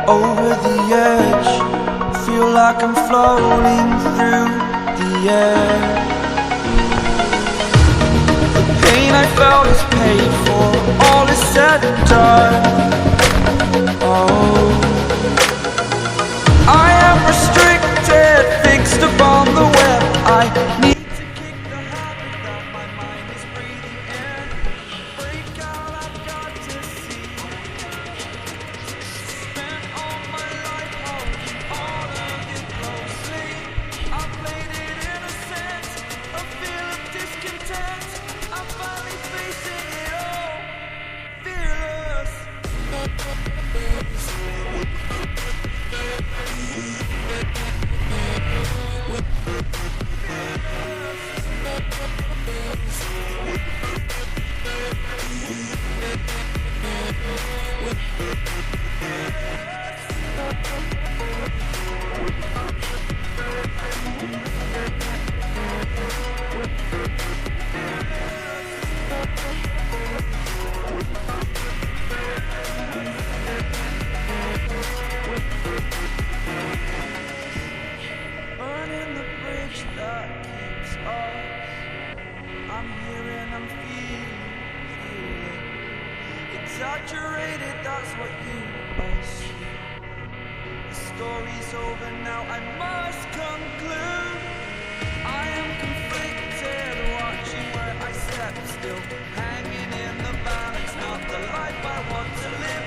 over the edge. Feel like I'm floating through the air. The pain I felt is paid for, all is said and done. Oh, I am restricted, fixed upon the web. I need to kick the habit that my mind is breathing in. Break out, I've got to see. Spent all my life holding all of it closely. I played it innocent, a feel of discontent. I'm finally facing it all, fearless. Burning the bridge that keeps us. I'm here and I'm feeling exaggerated, that's what you assume. The story's over now, I must conclude. I am conflicted, watching where I step still, hanging in the balance, not the life I want to live.